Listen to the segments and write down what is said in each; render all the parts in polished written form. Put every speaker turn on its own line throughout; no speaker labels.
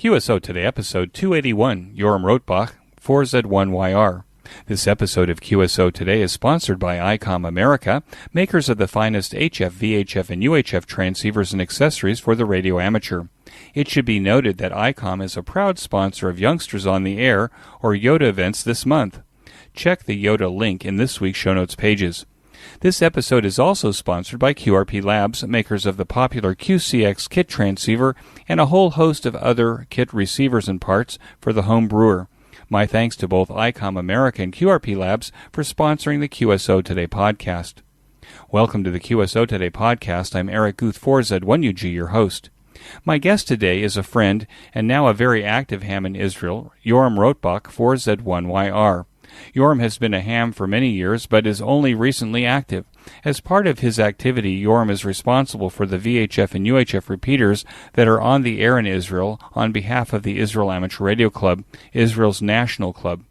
QSO Today, episode 281, Yoram Rotbach 4Z1YR. This episode of QSO Today is sponsored by ICOM America, makers of the finest HF, VHF, and UHF transceivers and accessories for the radio amateur. It should be noted that ICOM is a proud sponsor of Youngsters on the Air, or YOTA events this month. Check the YOTA link in this week's show notes pages. This episode is also sponsored by QRP Labs, makers of the popular QCX kit transceiver and a whole host of other kit receivers and parts for the home brewer. My thanks to both ICOM America and QRP Labs for sponsoring the QSO Today podcast. Welcome to the QSO Today podcast. I'm Eric Guth 4Z1UG, your host. My guest today is a friend and now a very active ham in Israel, Yoram Rotbach 4Z1YR. Yoram has been a ham for many years, but is only recently active. As part of his activity, Yoram is responsible for the VHF and UHF repeaters that are on the air in Israel on behalf of the Israel Amateur Radio Club, Israel's national club.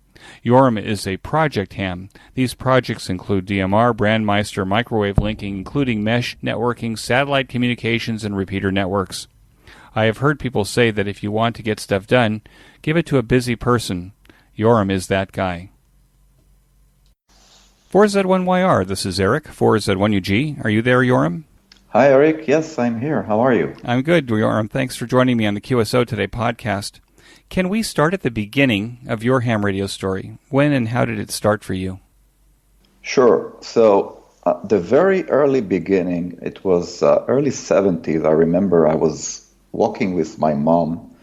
Yoram is a project ham. These projects include DMR, Brandmeister, microwave linking, including mesh networking, satellite communications, and repeater networks. I have heard people say that if you want to get stuff done, give it to a busy person. Yoram is that guy. 4Z1YR, this is Eric, 4Z1UG. Are you there, Yoram?
Hi, Eric. Yes, I'm here. How are you?
I'm good, Yoram. Thanks for joining me on the QSO Today podcast. Can we start at the beginning of your ham radio story? When and how did it start for you?
Sure. So, the very early beginning, it was early 70s. I remember I was walking with my mom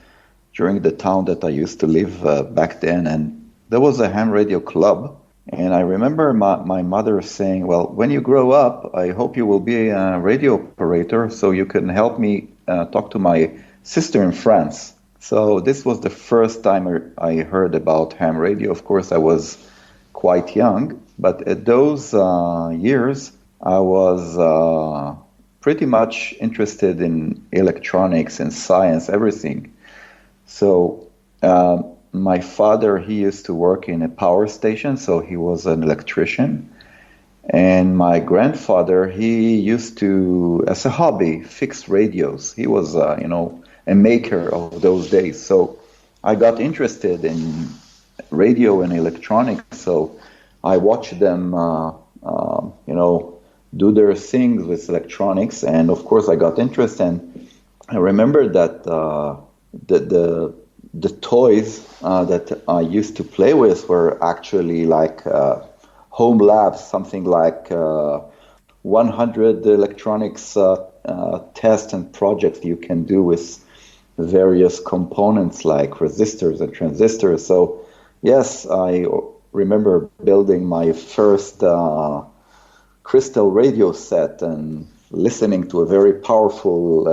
during the town that I used to live back then, and there was a ham radio club. And I remember my mother saying, well, when you grow up, I hope you will be a radio operator so you can help me talk to my sister in France. So this was the first time I heard about ham radio. Of course, I was quite young, but at those years, I was pretty much interested in electronics and science, everything. So my father, he used to work in a power station, so he was an electrician. And my grandfather, he used to, as a hobby, fix radios. He was, a maker of those days. So I got interested in radio and electronics. So I watched them, do their things with electronics. And of course, I got interested. And I remember that the toys that I used to play with were actually like home labs, something like 100 electronics tests and projects you can do with various components like resistors and transistors. So yes, I remember building my first crystal radio set and listening to a very powerful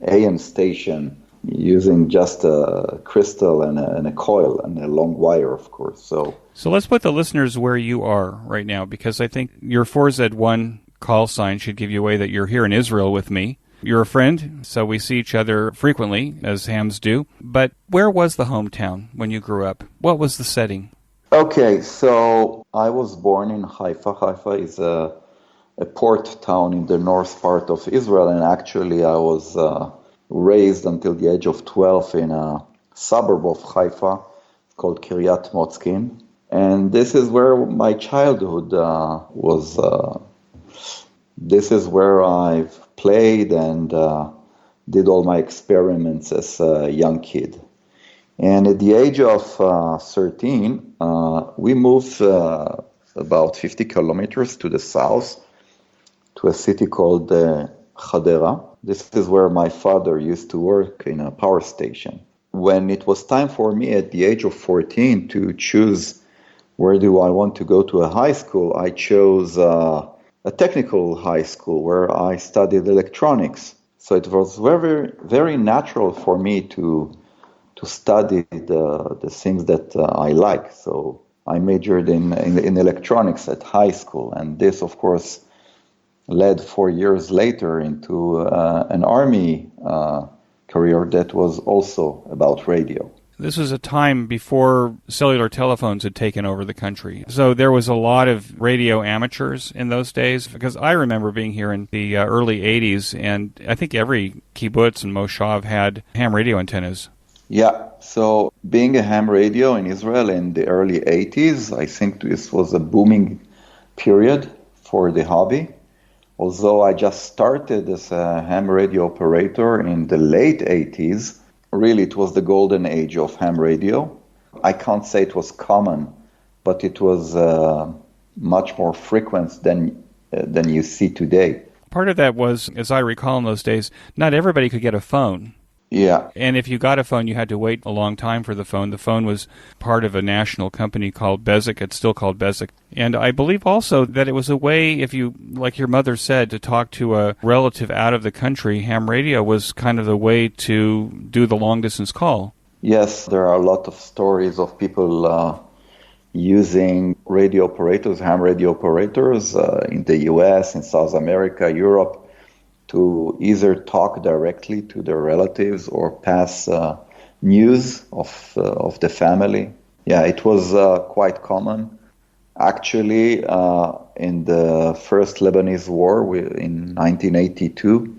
AM station using just a crystal and a coil and a long wire, of course. So
let's put the listeners where you are right now, because I think your 4Z1 call sign should give you away that you're here in Israel with me. You're a friend, so we see each other frequently, as hams do. But where was the hometown when you grew up? What was the setting?
Okay, so I was born in Haifa. Haifa is a port town in the north part of Israel, and actually I was raised until the age of 12 in a suburb of Haifa called Kiryat Motzkin. And this is where my childhood was. This is where I've played and did all my experiments as a young kid. And at the age of 13, we moved about 50 kilometers to the south to a city called Hadera. This is where my father used to work in a power station. When it was time for me at the age of 14 to choose where do I want to go to a high school, I chose a technical high school where I studied electronics. So it was very, very natural for me to study the things that I like. So I majored in electronics at high school, and this, of course, led 4 years later into an army career that was also about radio.
This was a time before cellular telephones had taken over the country. So there was a lot of radio amateurs in those days, because I remember being here in the early 80s, and I think every kibbutz and moshav had ham radio antennas.
Yeah, so being a ham radio in Israel in the early 80s, I think this was a booming period for the hobby. Although I just started as a ham radio operator in the late 80s, really it was the golden age of ham radio. I can't say it was common, but it was much more frequent than you see today.
Part of that was, as I recall in those days, not everybody could get a phone.
Yeah.
And if you got a phone, you had to wait a long time for the phone. The phone was part of a national company called Bezik. It's still called Bezik. And I believe also that it was a way, if you, like your mother said, to talk to a relative out of the country. Ham radio was kind of the way to do the long-distance call.
Yes, there are a lot of stories of people using radio operators, ham radio operators in the US, in South America, Europe, to either talk directly to their relatives or pass news of the family. Yeah, it was quite common. Actually, in the first Lebanese war in 1982,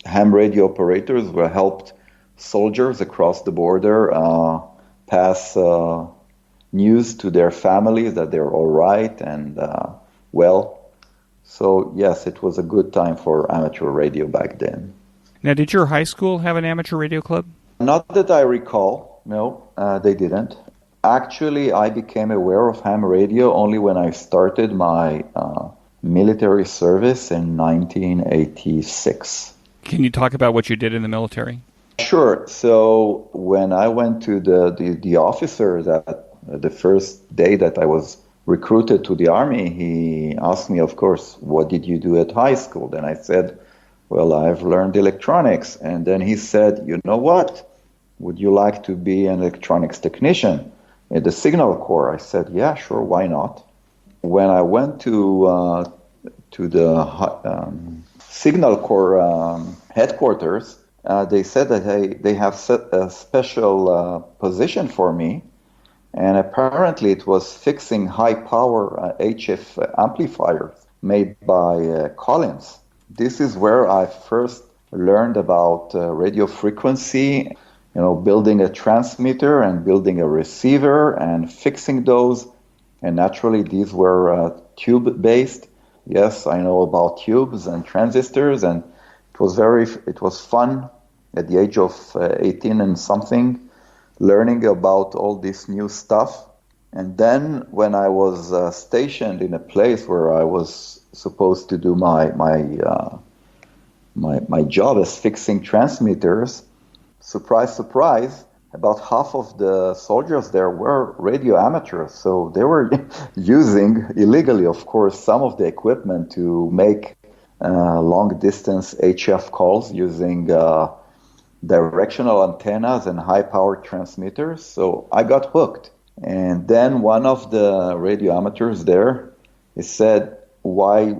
ham radio operators were helped soldiers across the border pass news to their families that they're all right and well. So, yes, it was a good time for amateur radio back then.
Now, did your high school have an amateur radio club?
Not that I recall. No, they didn't. Actually, I became aware of ham radio only when I started my military service in 1986.
Can you talk about what you did in the military?
Sure. So when I went to the officer that the first day that I was recruited to the army, he asked me, of course, what did you do at high school? Then I said, well, I've learned electronics. And then he said, you know what? Would you like to be an electronics technician at the Signal Corps? I said, yeah, sure, why not? When I went to the Signal Corps headquarters, they said that they have set a special position for me. And apparently it was fixing high-power HF amplifiers made by Collins. This is where I first learned about radio frequency, building a transmitter and building a receiver and fixing those. And naturally, these were tube-based. Yes, I know about tubes and transistors, and it was fun at the age of 18 and something, learning about all this new stuff. And then when I was stationed in a place where I was supposed to do my job as fixing transmitters, surprise, surprise, about half of the soldiers there were radio amateurs. So they were using, illegally of course, some of the equipment to make long-distance HF calls using directional antennas and high-powered transmitters. So I got hooked. And then one of the radio amateurs there, he said, why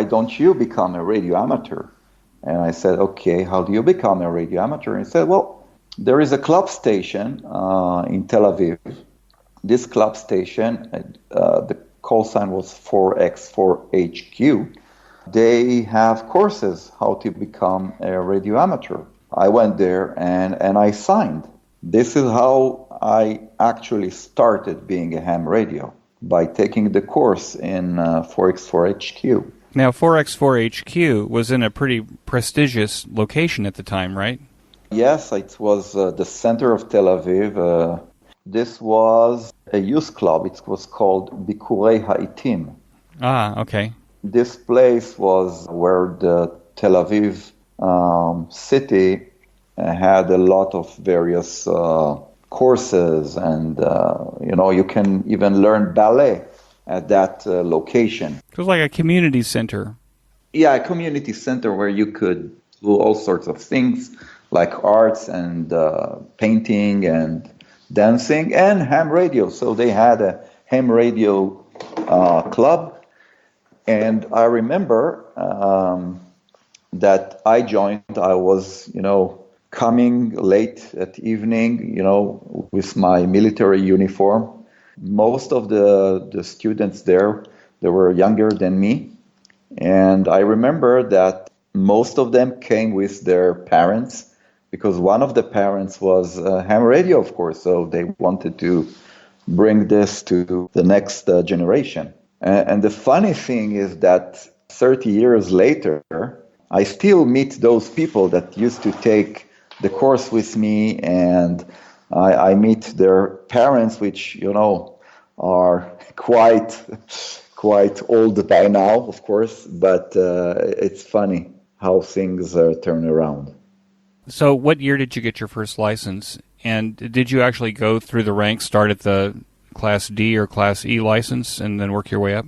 don't you become a radio amateur? And I said, okay, how do you become a radio amateur? And he said, well, there is a club station in Tel Aviv. This club station, the call sign was 4X4HQ. They have courses how to become a radio amateur. I went there and I signed. This is how I actually started being a ham radio, by taking the course in 4X4HQ.
Now, 4X4HQ was in a pretty prestigious location at the time, right?
Yes, it was the center of Tel Aviv. This was a youth club. It was called Bikurei Ha'itim.
Ah, okay.
This place was where the Tel Aviv city had a lot of various courses, and you can even learn ballet at that location.
It was like a community center.
Yeah, a community center where you could do all sorts of things like arts and painting and dancing and ham radio. So they had a ham radio club. And I remember that I joined. I was, coming late at evening, with my military uniform. Most of the students there, they were younger than me. And I remember that most of them came with their parents because one of the parents was ham radio, of course, so they wanted to bring this to the next generation. And the funny thing is that 30 years later, I still meet those people that used to take the course with me, and I meet their parents, which, are quite old by now, of course, but it's funny how things turn around.
So what year did you get your first license? And did you actually go through the ranks, start at the Class D or Class E license, and then work your way up?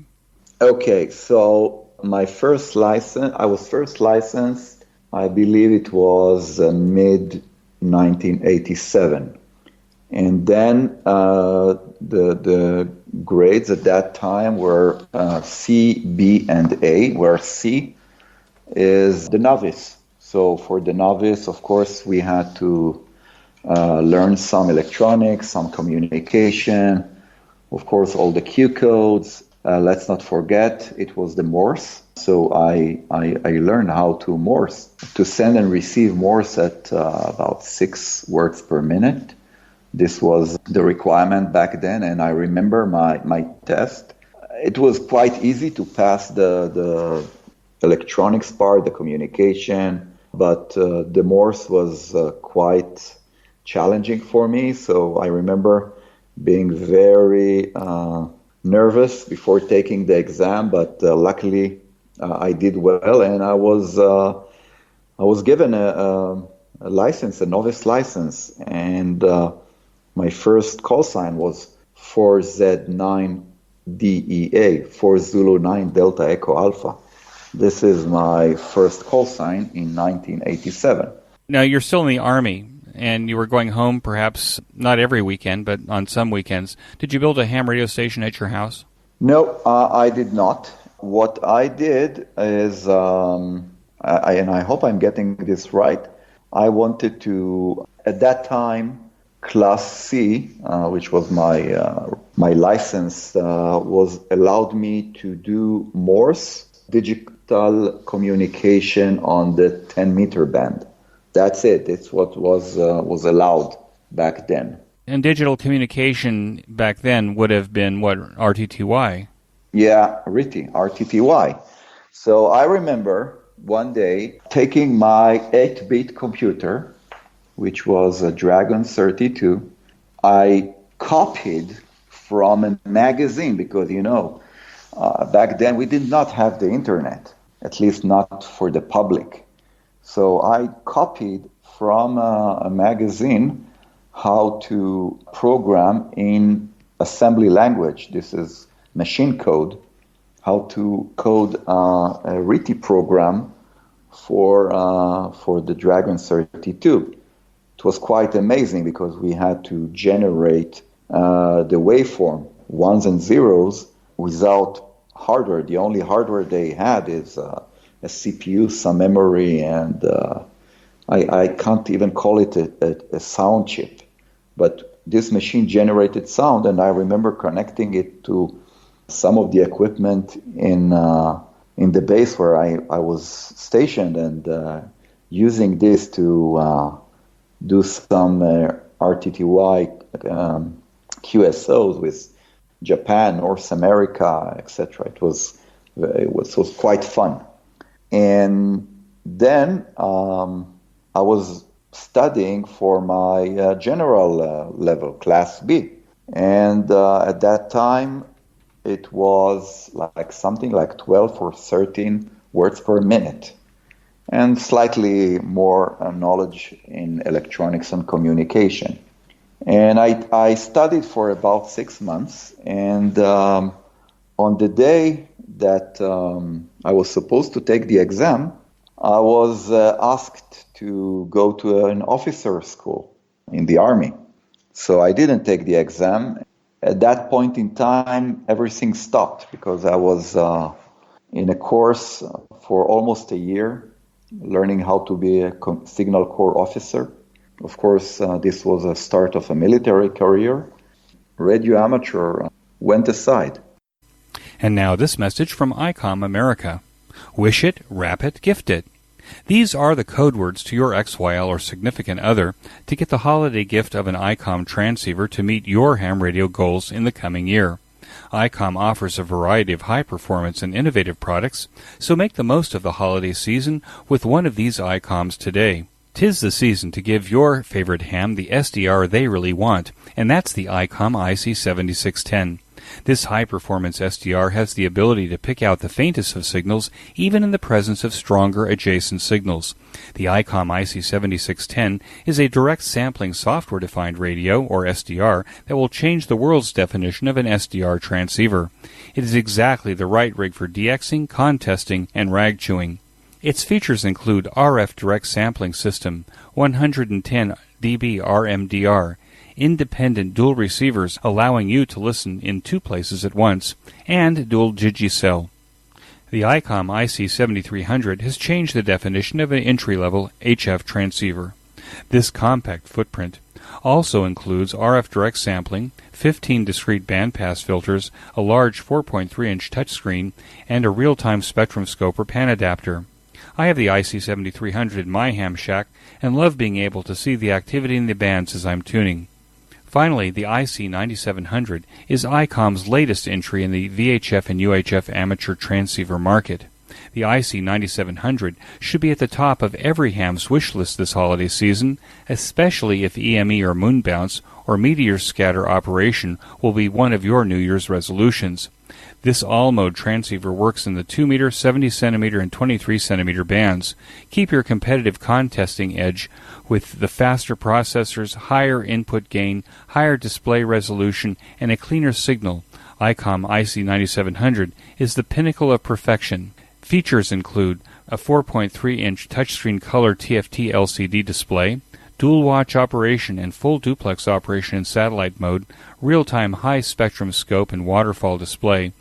Okay, so my first license, I was first licensed, I believe it was mid-1987. And then the grades at that time were C, B, and A, where C is the novice. So for the novice, of course, we had to learn some electronics, some communication, of course, all the Q codes. Let's not forget, it was the Morse. So I learned how to Morse, to send and receive Morse at about 6 words per minute. This was the requirement back then, and I remember my test. It was quite easy to pass the electronics part, the communication, but the Morse was quite challenging for me. So I remember being very nervous before taking the exam, but luckily I did well, and I was given a license, a novice license, and my first call sign was 4Z9DEA, 4 Zulu 9 Delta Echo Alpha. This is my first call sign in 1987.
Now, you're still in the Army, and you were going home perhaps not every weekend, but on some weekends. Did you build a ham radio station at your house?
No, I did not. What I did is, and I hope I'm getting this right, I wanted to, at that time, Class C, which was my license, was allowed me to do Morse digital communication on the 10-meter band. That's it. It's what was allowed back then.
And digital communication back then would have been what, RTTY?
Yeah, RTTY. So I remember one day taking my 8-bit computer, which was a Dragon 32. I copied from a magazine because, back then we did not have the internet, at least not for the public. So I copied from a magazine how to program in assembly language. This is machine code, how to code a RTTY program for the Dragon 32. It was quite amazing because we had to generate the waveform, ones and zeros, without hardware. The only hardware they had is a CPU, some memory, and I can't even call it a sound chip. But this machine generated sound, and I remember connecting it to some of the equipment in the base where I was stationed, and using this to do some RTTY QSOs with Japan, North America, etc. It was quite fun. And then I was studying for my general level, Class B. And at that time, it was like something like 12 or 13 words per minute, and slightly more knowledge in electronics and communication. And I studied for about 6 months, and on the day that I was supposed to take the exam, I was asked to go to an officer school in the Army. So I didn't take the exam. At that point in time, everything stopped because I was in a course for almost a year, learning how to be a signal corps officer. Of course, this was a start of a military career. Radio amateur went aside.
And now this message from ICOM America. Wish it, wrap it, gift it. These are the code words to your XYL or significant other to get the holiday gift of an ICOM transceiver to meet your ham radio goals in the coming year. ICOM offers a variety of high-performance and innovative products, so make the most of the holiday season with one of these ICOMs today. 'Tis the season to give your favorite ham the SDR they really want, and that's the ICOM IC7610. This high-performance SDR has the ability to pick out the faintest of signals even in the presence of stronger adjacent signals. The ICOM IC7610 is a direct sampling software-defined radio, or SDR, that will change the world's definition of an SDR transceiver. It is exactly the right rig for DXing, contesting, and rag chewing. Its features include RF direct sampling system, 110 dB RMDR, independent dual receivers allowing you to listen in two places at once, and dual Digicell. The ICOM IC7300 has changed the definition of an entry-level HF transceiver. This compact footprint also includes RF direct sampling, 15 discrete bandpass filters, a large 4.3-inch touchscreen, and a real-time spectrum scope or pan adapter. I have the IC7300 in my ham shack and love being able to see the activity in the bands as I'm tuning. Finally, the IC9700 is ICOM's latest entry in the VHF and UHF amateur transceiver market. The IC9700 should be at the top of every ham's wish list this holiday season, especially if EME or moon bounce or meteor scatter operation will be one of your New Year's resolutions. This all-mode transceiver works in the 2-meter, 70-centimeter, and 23-centimeter bands. Keep your competitive contesting edge with the faster processors, higher input gain, higher display resolution, and a cleaner signal. ICOM IC9700 is the pinnacle of perfection. Features include a 4.3-inch touchscreen color TFT LCD display, dual watch operation and full duplex operation in satellite mode, real-time high-spectrum scope and waterfall display,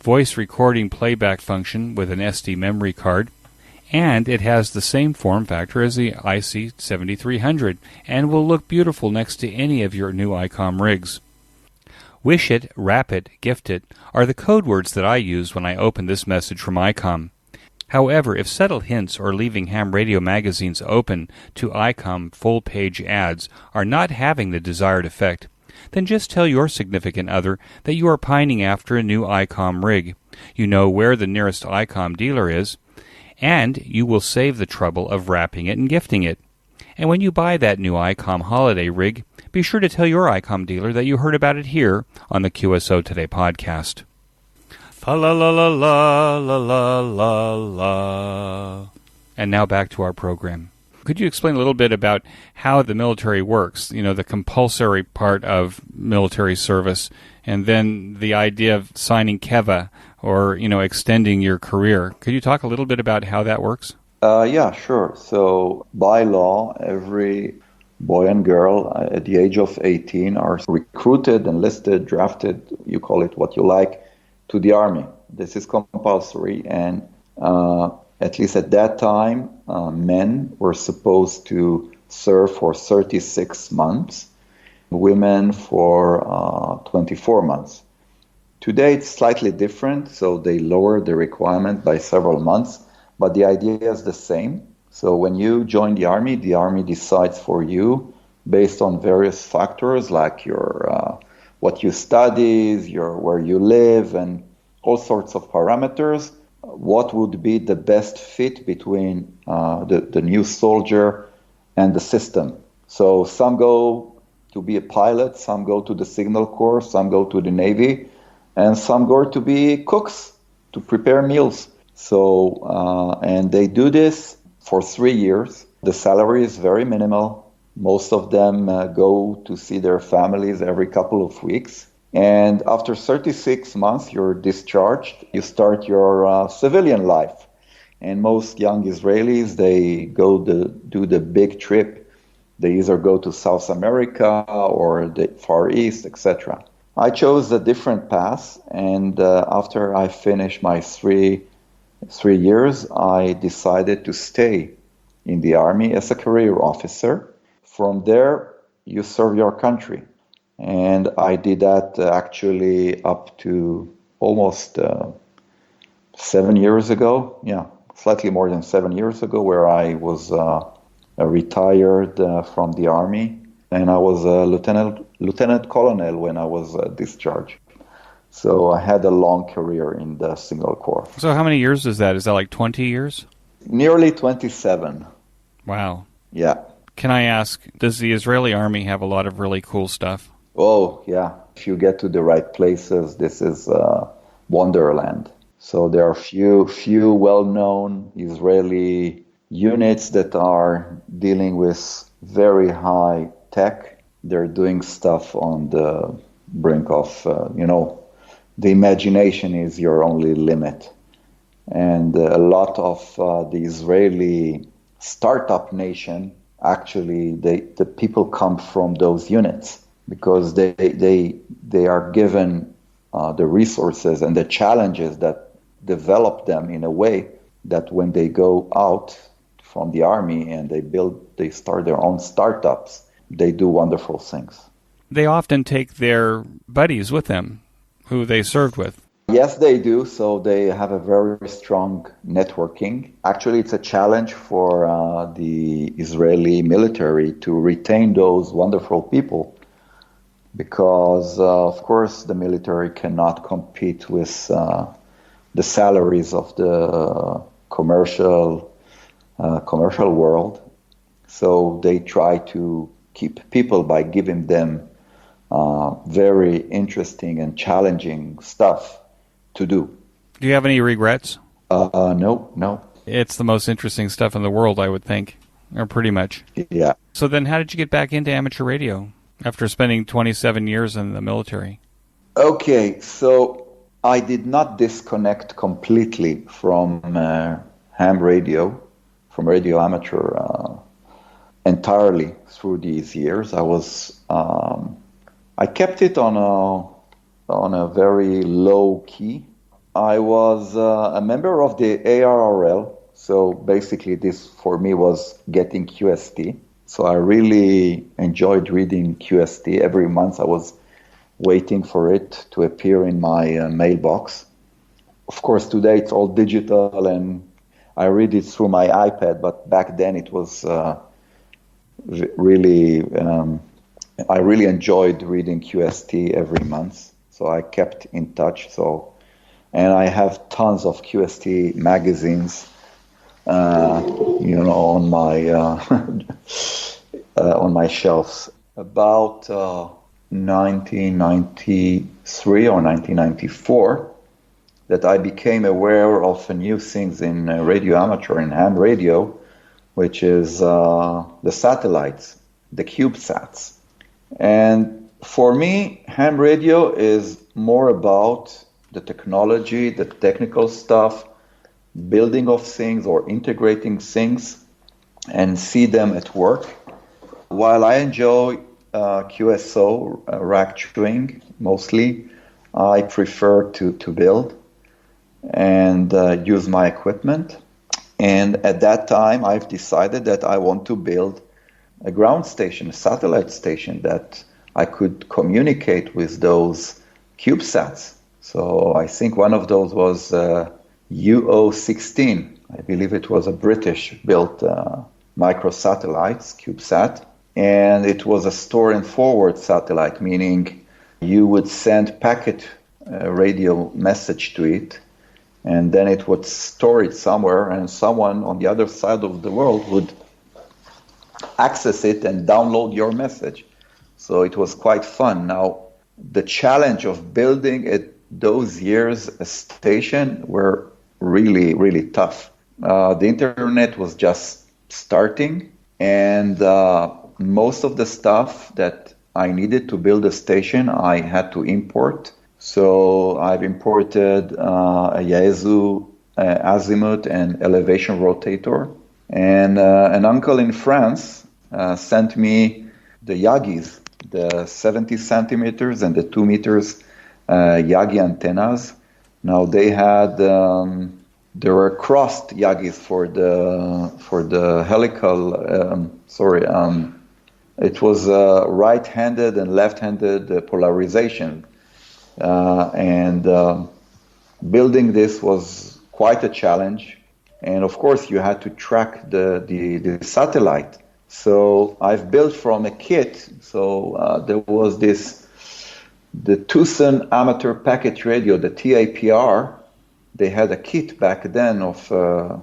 voice recording playback function with an SD memory card, and it has the same form factor as the IC7300 and will look beautiful next to any of your new ICOM rigs. Wish it, wrap it, gift it are the code words that I use when I open this message from ICOM. However, if subtle hints or leaving ham radio magazines open to ICOM full-page ads are not having the desired effect, then just tell your significant other that you are pining after a new ICOM rig. You know where the nearest ICOM dealer is, and you will save the trouble of wrapping it and gifting it. And when you buy that new ICOM holiday rig, be sure to tell your ICOM dealer that you heard about it here on the QSO Today podcast. Fa la la la la la la la la. And now back to our program. Could you explain a little bit about how the military works, the compulsory part of military service, and then the idea of signing KEVA or, extending your career? Could you talk a little bit about how that works?
Yeah, sure. So by law, every boy and girl at the age of 18 are recruited, enlisted, drafted, you call it what you like, to the Army. This is compulsory, and at least at that time, men were supposed to serve for 36 months, women for 24 months. Today it's slightly different, so they lowered the requirement by several months, but the idea is the same. So when you join the Army decides for you based on various factors like your what you study, where you live, and all sorts of parameters, what would be the best fit between the new soldier and the system. So some go to be a pilot, some go to the Signal Corps, some go to the Navy, and some go to be cooks, to prepare meals. So, and they do this for 3 years. The salary is very minimal. Most of them go to see their families every couple of weeks. And after 36 months, you're discharged. You start your civilian life. And most young Israelis, they go do the big trip. They either go to South America or the Far East, etc. I chose a different path, and after I finished my three years, I decided to stay in the Army as a career officer. From there, you serve your country. And I did that actually up to almost 7 years ago. Yeah, slightly more than 7 years ago, where I was retired from the army, and I was a lieutenant colonel when I was discharged. So I had a long career in the Signal Corps.
So how many years is that? Is that like 20 years?
Nearly 27.
Wow.
Yeah.
Can I ask, does the Israeli army have a lot of really cool stuff?
Oh, yeah. If you get to the right places, this is wonderland. So there are few well-known Israeli units that are dealing with very high tech. They're doing stuff on the brink of, the imagination is your only limit. And a lot of the Israeli startup nation, actually, the people come from those units because they are given the resources and the challenges that develop them in a way that when they go out from the army and they start their own startups, they do wonderful things.
They often take their buddies with them, who they served with.
Yes, they do. So they have a very strong networking. Actually, it's a challenge for the Israeli military to retain those wonderful people because, of course, the military cannot compete with the salaries of the commercial world. So they try to keep people by giving them very interesting and challenging stuff to do.
Do you have any regrets?
No.
It's the most interesting stuff in the world, I would think, or pretty much.
Yeah.
So then how did you get back into amateur radio after spending 27 years in the military?
Okay, so I did not disconnect completely from ham radio, from radio amateur entirely through these years. I kept it on a very low key. I was a member of the ARRL, so basically this for me was getting QST. So I really enjoyed reading QST. Every month I was waiting for it to appear in my mailbox. Of course, today it's all digital and I read it through my iPad, but back then it was really... I really enjoyed reading QST every month, so I kept in touch. And I have tons of QST magazines, on my on my shelves. About 1993 or 1994, that I became aware of new things in radio amateur and ham radio, which is the satellites, the CubeSats. And for me, ham radio is more about the technology, the technical stuff, building of things or integrating things and see them at work. While I enjoy QSO, rack chewing mostly, I prefer to build and use my equipment. And at that time, I've decided that I want to build a ground station, a satellite station that I could communicate with those CubeSats. So I think one of those was UO-16. I believe it was a British-built microsatellites, CubeSat. And it was a store and forward satellite, meaning you would send packet radio message to it, and then it would store it somewhere, and someone on the other side of the world would access it and download your message. So it was quite fun. Now, the challenge of building those years a station were really, really tough. The internet was just starting, and most of the stuff that I needed to build a station, I had to import. So I've imported a Yaesu azimuth and elevation rotator. And an uncle in France sent me the Yagis, the 70 centimeters and the 2 meters Yagi antennas. Now they had, there were crossed Yagis for the helical, it was right-handed and left-handed polarization. And building this was quite a challenge. And of course, you had to track the satellite. So I've built from a kit. So there was the Tucson Amateur Packet Radio, the TAPR. They had a kit back then of a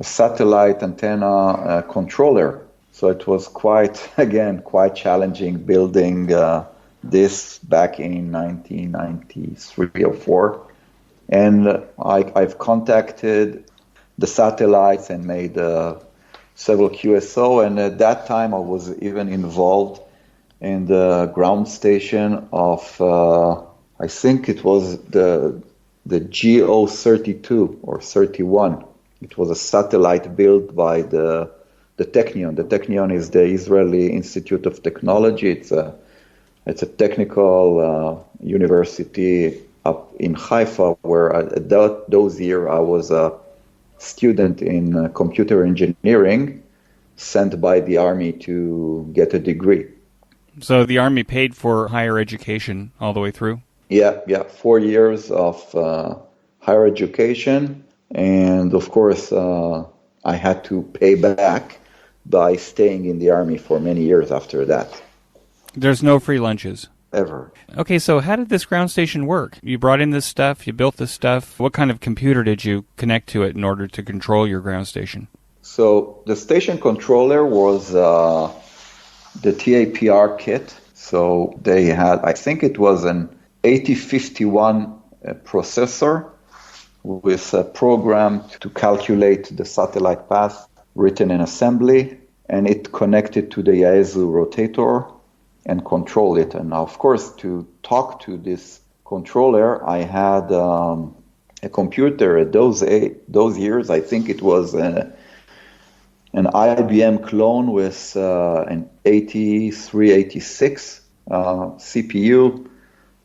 satellite antenna controller. So it was quite challenging building this back in 1993 or 4. And I've contacted the satellites and made several QSO. And at that time, I was even involved in the ground station of, I think it was the GO32 or 31. It was a satellite built by the Technion. The Technion is the Israeli Institute of Technology. It's a technical university up in Haifa, where at those years I was a student in computer engineering, sent by the army to get a degree.
So the army paid for higher education all the way through?
Yeah, 4 years of higher education, and of course I had to pay back by staying in the army for many years after that.
There's no free lunches?
Ever.
Okay, so how did this ground station work? You brought in this stuff, you built this stuff. What kind of computer did you connect to it in order to control your ground station?
So the station controller was the TAPR kit. So they had, I think it was an 8051 processor with a program to calculate the satellite path written in assembly, and it connected to the Yaesu rotator and control it. And now, of course, to talk to this controller, I had a computer at those years. I think it was an IBM clone with an 8386 CPU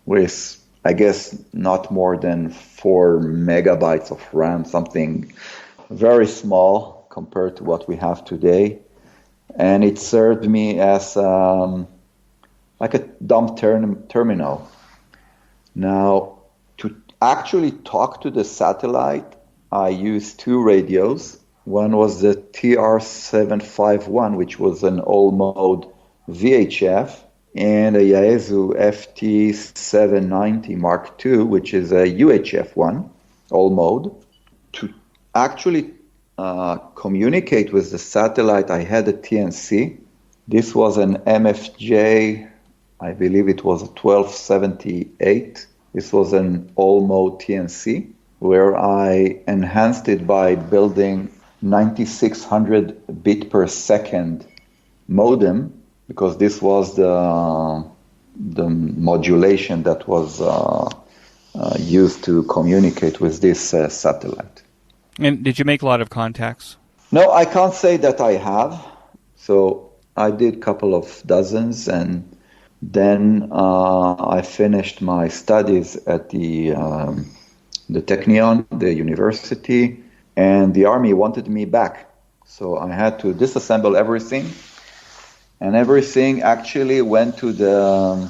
with, I guess, not more than 4 megabytes of RAM, something very small compared to what we have today. And it served me as like a dumb terminal. Now, to actually talk to the satellite, I used 2 radios. One was the TR751, which was an all-mode VHF, and a Yaesu FT790 Mark II, which is a UHF one, all-mode. To actually communicate with the satellite, I had a TNC. This was an MFJ, I believe it was a 1278. This was an all-mode TNC, where I enhanced it by building 9600 bit per second modem, because this was the modulation that was used to communicate with this satellite.
And did you make a lot of contacts?
No, I can't say that I have. So I did a couple of dozens, and then I finished my studies at the Technion, the university, and the army wanted me back. So I had to disassemble everything, and everything actually went to the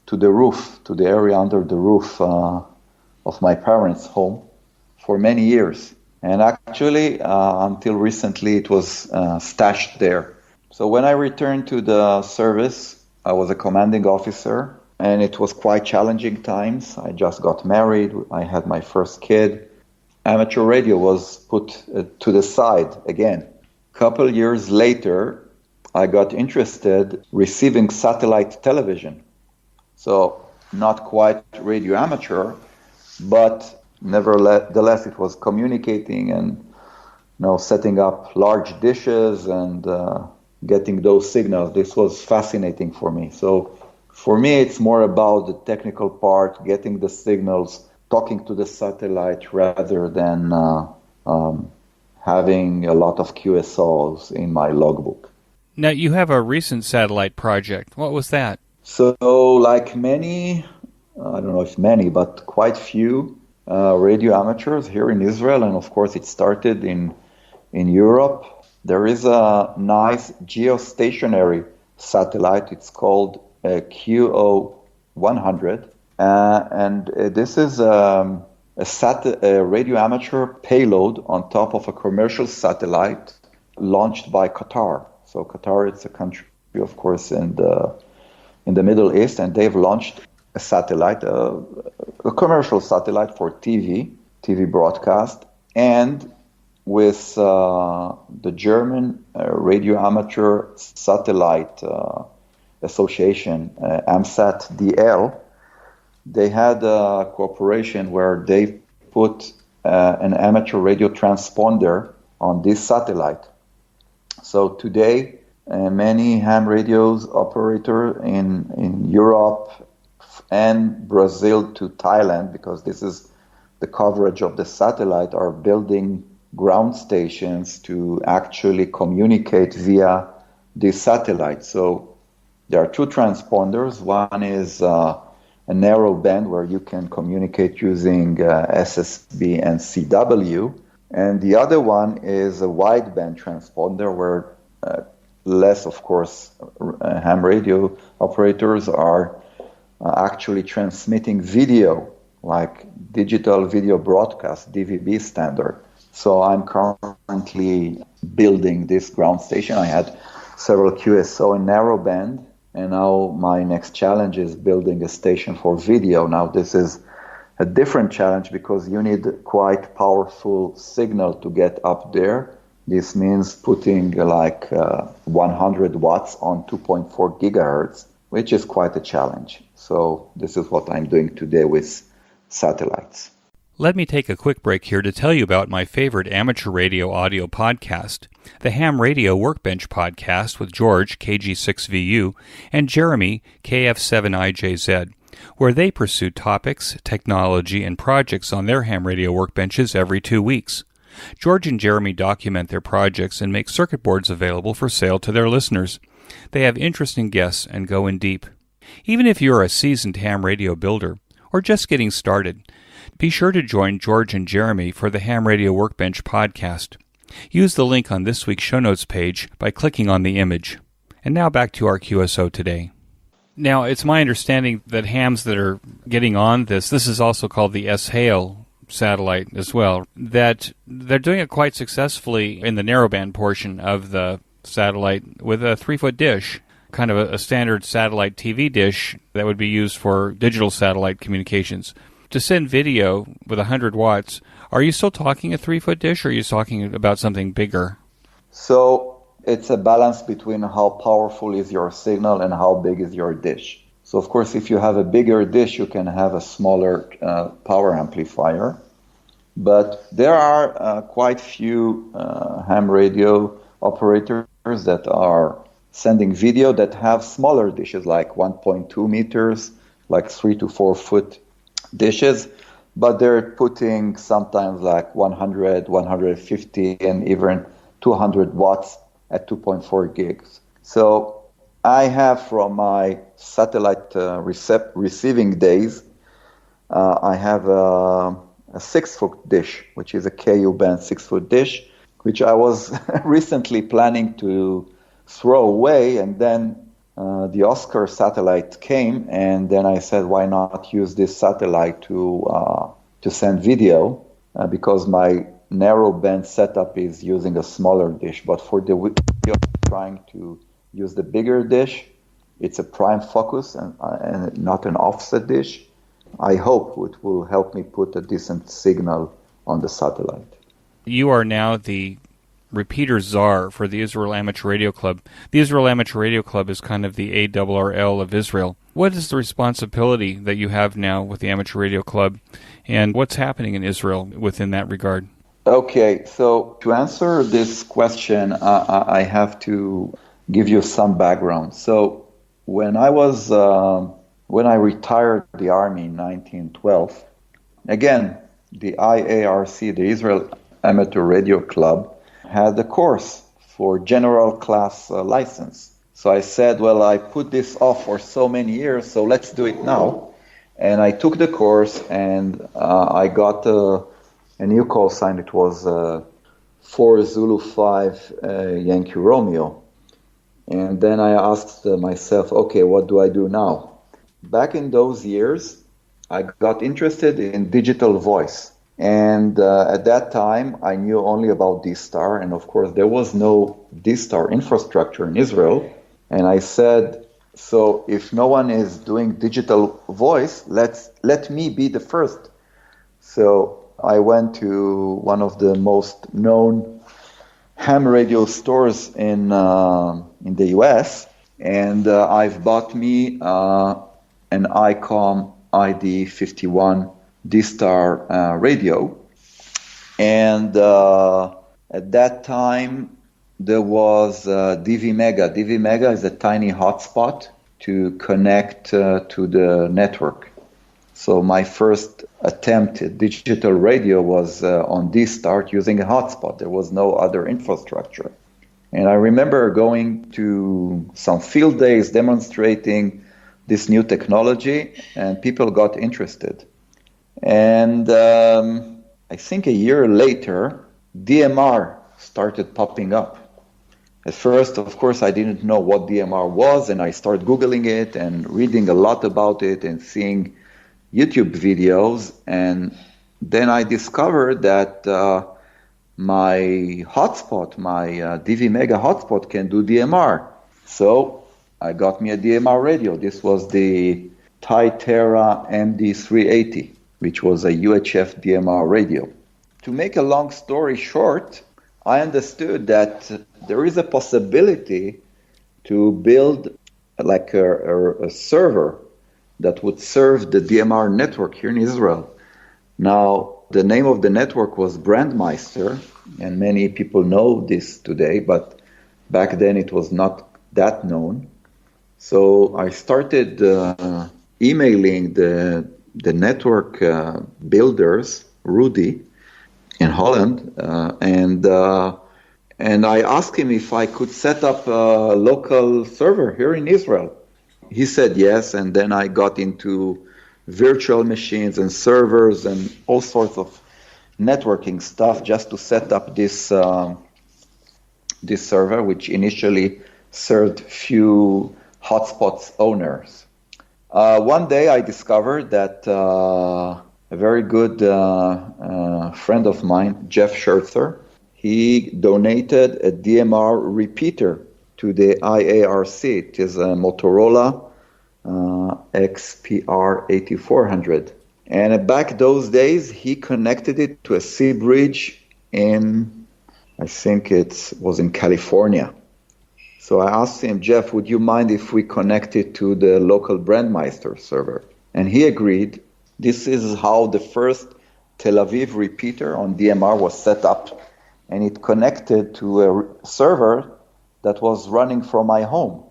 roof, to the area under the roof of my parents' home for many years. And actually, until recently, it was stashed there. So when I returned to the service, I was a commanding officer, and it was quite challenging times. I just got married. I had my first kid. Amateur radio was put to the side again. A couple years later, I got interested receiving satellite television. So not quite radio amateur, but nevertheless, it was communicating and setting up large dishes and getting those signals. This was fascinating for me. So for me, it's more about the technical part, getting the signals, talking to the satellite, rather than having a lot of QSOs in my logbook.
Now, you have a recent satellite project. What was that?
So like many, I don't know if many, but quite few radio amateurs here in Israel, and of course it started in Europe. There is a nice geostationary satellite. It's called QO100, and this is a radio amateur payload on top of a commercial satellite launched by Qatar. So Qatar is a country, of course, in the Middle East, and they've launched a satellite, a commercial satellite for TV broadcast, and with the German Radio Amateur Satellite Association, AMSAT DL, they had a cooperation where they put an amateur radio transponder on this satellite. So today, many ham radios operator in Europe and Brazil to Thailand, because this is the coverage of the satellite, are building ground stations to actually communicate via this satellite. So there are two transponders. One is a narrow band where you can communicate using SSB and CW, and the other one is a wideband transponder where less, of course, ham radio operators are actually transmitting video, like digital video broadcast, DVB standard. So I'm currently building this ground station. I had several QSO in narrowband, and now my next challenge is building a station for video. Now this is a different challenge because you need quite powerful signal to get up there. This means putting like 100 watts on 2.4 gigahertz, which is quite a challenge. So this is what I'm doing today with satellites.
Let me take a quick break here to tell you about my favorite amateur radio audio podcast, the Ham Radio Workbench podcast with George, KG6VU, and Jeremy, KF7IJZ, where they pursue topics, technology, and projects on their ham radio workbenches every 2 weeks. George and Jeremy document their projects and make circuit boards available for sale to their listeners. They have interesting guests and go in deep. Even if you're a seasoned ham radio builder or just getting started, be sure to join George and Jeremy for the Ham Radio Workbench podcast. Use the link on this week's show notes page by clicking on the image. And now back to our QSO today. Now, it's my understanding that hams that are getting on this is also called the S-Hale satellite as well, that they're doing it quite successfully in the narrowband portion of the satellite with a 3-foot dish, kind of a standard satellite TV dish that would be used for digital satellite communications. To send video with 100 watts, are you still talking a 3-foot dish, or are you talking about something bigger?
So it's a balance between how powerful is your signal and how big is your dish. So of course, if you have a bigger dish, you can have a smaller power amplifier. But there are quite few ham radio operators that are sending video that have smaller dishes, like 1.2 meters, like 3 to 4 foot dishes, but they're putting sometimes like 100, 150, and even 200 watts at 2.4 gigs. So I have, from my satellite receiving days, I have a 6-foot dish, which is a KU band 6-foot dish, which I was recently planning to throw away, and then the Oscar satellite came, and then I said, why not use this satellite to send video, because my narrowband setup is using a smaller dish. But for the video, I'm trying to use the bigger dish. It's a prime focus and not an offset dish. I hope it will help me put a decent signal on the satellite.
You are now the repeater tzar for the Israel Amateur Radio Club. The Israel Amateur Radio Club is kind of the ARRL of Israel. What is the responsibility that you have now with the Amateur Radio Club, and what's happening in Israel within that regard?
Okay, so to answer this question, I have to give you some background. So when I retired the Army in 1912, again, the IARC, the Israel Amateur Radio Club, had a course for general class license. So I said, well, I put this off for so many years, so let's do it now. And I took the course, and I got a new call sign. It was 4 Zulu 5 Yankee Romeo. And then I asked myself, okay, what do I do now? Back in those years, I got interested in digital voice. And at that time, I knew only about tzar. And of course, there was no tzar infrastructure in Israel. And I said, so if no one is doing digital voice, let me be the first. So I went to one of the most known ham radio stores in the US, and I've bought me an ICOM ID51 D-Star radio. And at that time, there was DV Mega. DV Mega is a tiny hotspot to connect to the network. So my first attempt at digital radio was on D-Start using a hotspot. There was no other infrastructure. And I remember going to some field days demonstrating this new technology, and people got interested. And I think a year later, DMR started popping up. At first, of course, I didn't know what DMR was, and I started Googling it and reading a lot about it and seeing YouTube videos. And then I discovered that my hotspot, my DV Mega hotspot can do DMR. So I got me a DMR radio. This was the Tytera MD380, which was a UHF DMR radio. To make a long story short, I understood that there is a possibility to build like a server that would serve the DMR network here in Israel. Now, the name of the network was Brandmeister, and many people know this today, but back then it was not that known. So I started emailing the network builders, Rudy, in Holland, and I asked him if I could set up a local server here in Israel. He said yes, and then I got into virtual machines and servers and all sorts of networking stuff just to set up this server, which initially served few hotspots owners. One day I discovered that a very good friend of mine, Jeff Schertzer, he donated a DMR repeater to the IARC. It is a Motorola XPR 8400. And back those days, he connected it to a sea bridge in, I think it was in California. So I asked him, Jeff, would you mind if we connect it to the local Brandmeister server? And he agreed. This is how the first Tel Aviv repeater on DMR was set up. And it connected to a server that was running from my home.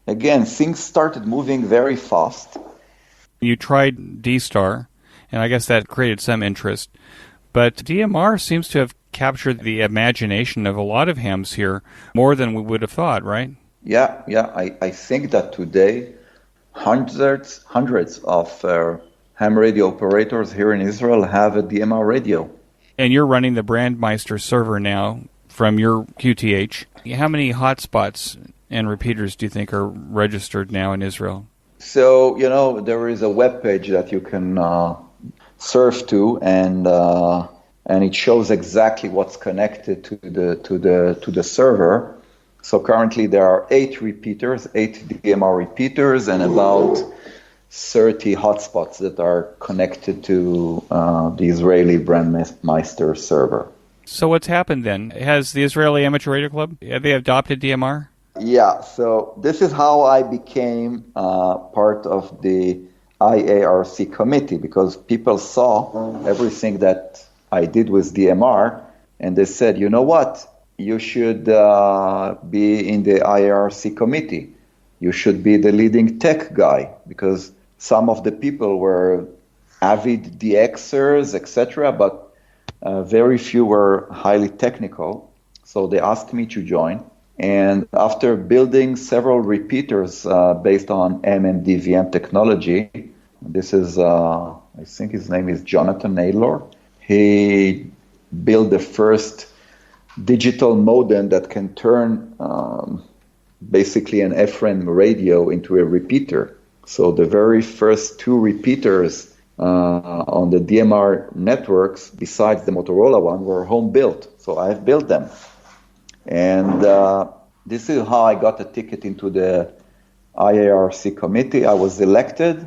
Again, things started moving very fast.
You tried D-Star, and I guess that created some interest. But DMR seems to have captured the imagination of a lot of hams here, more than we would have thought, right?
Yeah. I think that today, hundreds of ham radio operators here in Israel have a DMR radio.
And you're running the Brandmeister server now from your QTH. How many hotspots and repeaters do you think are registered now in Israel?
So, there is a web page that you can surf to, and it shows exactly what's connected to the server. So currently there are 8 DMR repeaters, and about 30 hotspots that are connected to the Israeli Brandmeister server.
So what's happened then? Has the Israeli Amateur Radio Club, have they adopted DMR?
Yeah, so this is how I became part of the IARC committee, because people saw everything that I did with DMR, and they said, you know what, you should be in the IARC committee. You should be the leading tech guy, because some of the people were avid DXers, etc., but very few were highly technical. So they asked me to join. And after building several repeaters based on MMDVM technology, this is, I think his name is Jonathan Naylor. He built the first digital modem that can turn basically an FM radio into a repeater. So the very first 2 repeaters on the DMR networks, besides the Motorola one, were home built. So I've built them. And this is how I got a ticket into the IARC committee. I was elected,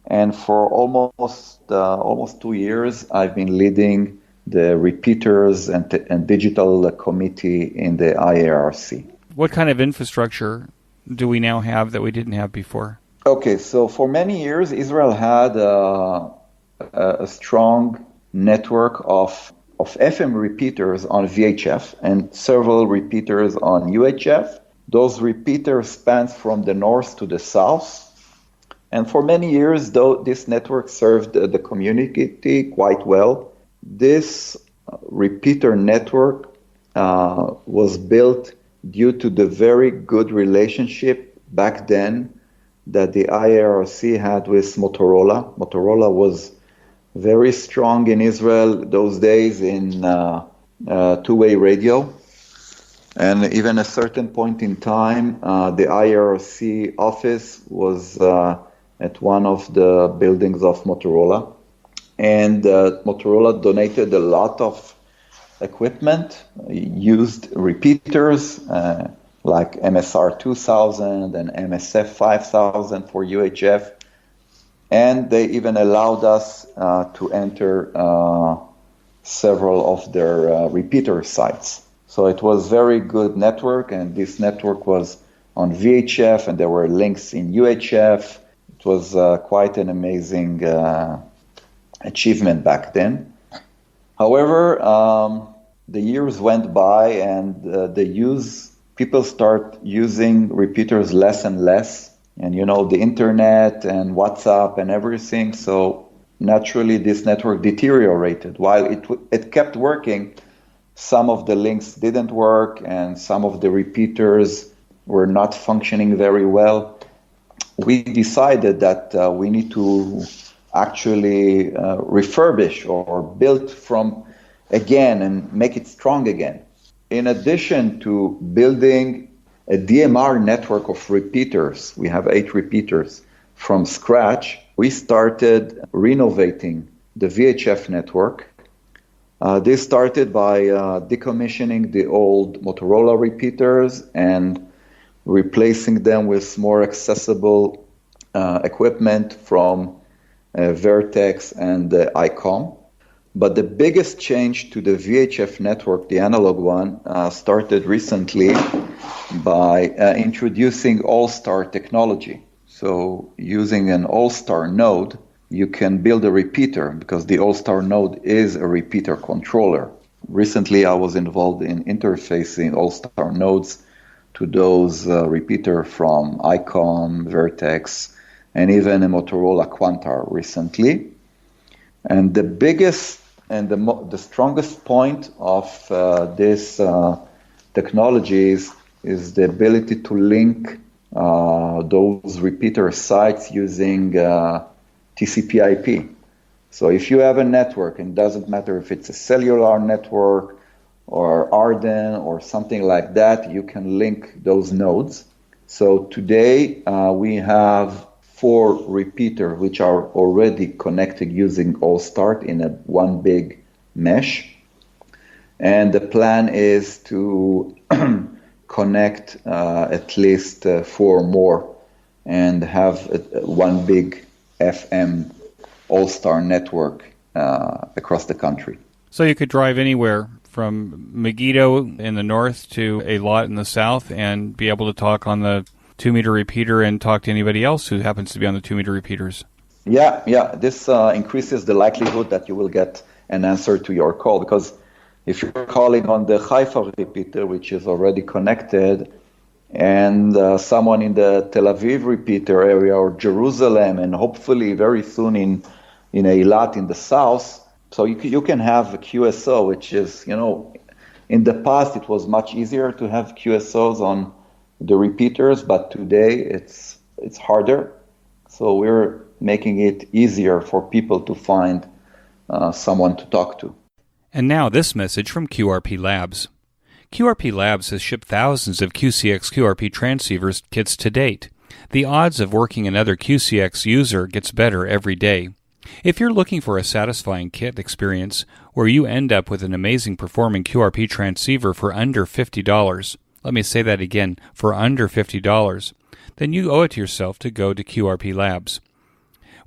and for almost 2 years, I've been leading the repeaters and digital committee in the IARC.
What kind of infrastructure do we now have that we didn't have before?
Okay, so for many years, Israel had a strong network of FM repeaters on VHF and several repeaters on UHF. Those repeaters spanned from the north to the south. And for many years, though, this network served the community quite well. This repeater network was built due to the very good relationship back then that the IARC had with Motorola. Motorola was very strong in Israel those days in two-way radio. And even a certain point in time, the IRC office was at one of the buildings of Motorola. And Motorola donated a lot of equipment, used repeaters like MSR 2000 and MSF 5000 for UHF. And they even allowed us to enter several of their repeater sites. So it was very good network, and this network was on VHF, and there were links in UHF. It was quite an amazing achievement back then. However, the years went by, and people start using repeaters less and less. And the internet and WhatsApp and everything. So naturally, this network deteriorated. While it kept working, some of the links didn't work, and some of the repeaters were not functioning very well. We decided that we need to actually refurbish or build from again and make it strong again. In addition to building a DMR network of repeaters, we have 8 repeaters from scratch, we started renovating the VHF network. This started by decommissioning the old Motorola repeaters and replacing them with more accessible equipment from Vertex and ICOM. But the biggest change to the VHF network, the analog one, started recently by introducing All-Star technology. So using an All-Star node, you can build a repeater because the All-Star node is a repeater controller. Recently, I was involved in interfacing All-Star nodes to those repeater from ICOM, Vertex, and even a Motorola Quantar recently. And the biggest and the strongest point of this technologies is the ability to link those repeater sites using TCP/IP. So if you have a network, and it doesn't matter if it's a cellular network or Arden or something like that, you can link those nodes. So today we have 4 repeaters which are already connected using All-Start in one big mesh. And the plan is to connect at least 4 more and have one big FM All-Star network across the country.
So you could drive anywhere from Megiddo in the north to a lot in the south and be able to talk on the 2-meter repeater and talk to anybody else who happens to be on the 2-meter repeaters.
Yeah. This increases the likelihood that you will get an answer to your call, because if you're calling on the Haifa repeater, which is already connected, and someone in the Tel Aviv repeater area or Jerusalem, and hopefully very soon in Eilat in the south, so you can have a QSO, which is, in the past it was much easier to have QSOs on the repeaters, but today it's harder. So we're making it easier for people to find someone to talk to.
And now this message from QRP Labs. QRP Labs has shipped thousands of QCX QRP transceivers kits to date. The odds of working another QCX user gets better every day. If you're looking for a satisfying kit experience where you end up with an amazing performing QRP transceiver for under $50, let me say that again, for under $50, then you owe it to yourself to go to QRP Labs.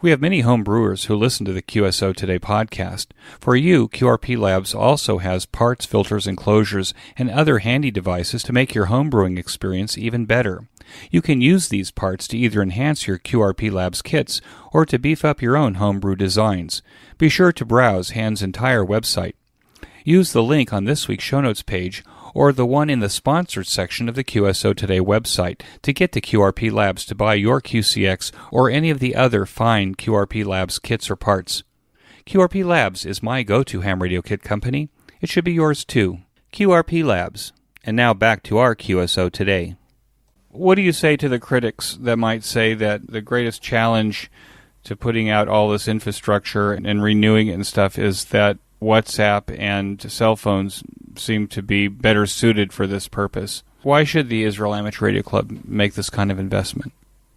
We have many home brewers who listen to the QSO Today podcast. For you, QRP Labs also has parts, filters, enclosures, and other handy devices to make your home brewing experience even better. You can use these parts to either enhance your QRP Labs kits or to beef up your own homebrew designs. Be sure to browse Hand's entire website. Use the link on this week's show notes page or the one in the sponsored section of the QSO Today website to get to QRP Labs to buy your QCX or any of the other fine QRP Labs kits or parts. QRP Labs is my go-to ham radio kit company. It should be yours too. QRP Labs. And now back to our QSO Today. What do you say to the critics that might say that the greatest challenge to putting out all this infrastructure and renewing it and stuff is that WhatsApp and cell phones seem to be better suited for this purpose? Why should the Israel Amateur Radio Club make this kind of investment?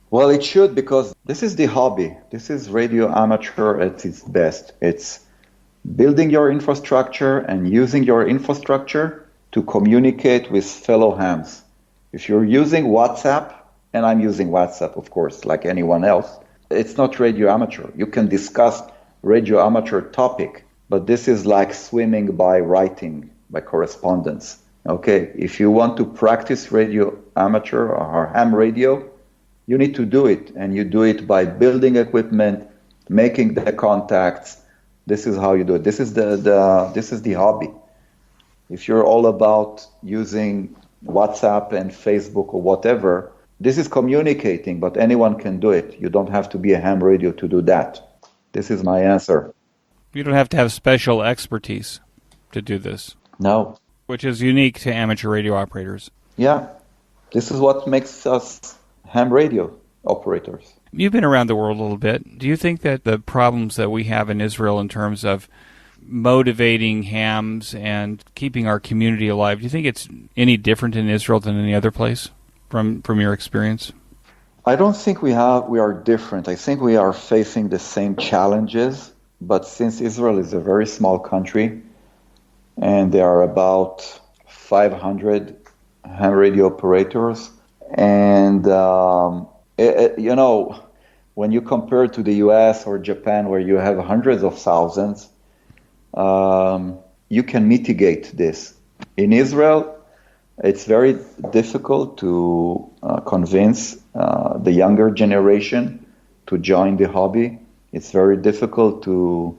Well, it should, because this is the hobby. This is radio amateur at its best. It's building your infrastructure and using your infrastructure to communicate with fellow hams. If you're using WhatsApp, and I'm using WhatsApp, of course, like anyone else, it's not radio amateur. You can discuss radio amateur topic, but this is like swimming by writing, by correspondence. Okay, if you want to practice radio amateur or ham radio, you need to do it, and you do it by building equipment, making the contacts. This is how you do it. This is the hobby. If you're all about using WhatsApp and Facebook or whatever, this is communicating, but anyone can do it. You don't have to be a ham radio to do that. This is my answer.
You don't have to have special expertise to do this.
No.
Which is unique to amateur radio operators.
Yeah. This is what makes us ham radio operators.
You've been around the world a little bit. Do you think that the problems that we have in Israel in terms of motivating hams and keeping our community alive, do you think it's any different in Israel than any other place from your experience?
I don't think we are different. I think we are facing the same challenges, but since Israel is a very small country and there are about 500 ham radio operators, and when you compare to the US or Japan where you have hundreds of thousands, you can mitigate this. In Israel, it's very difficult to convince the younger generation to join the hobby. It's very difficult to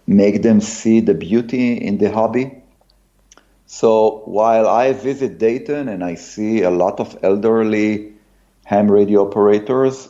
make them see the beauty in the hobby. So while I visit Dayton and I see a lot of elderly ham radio operators,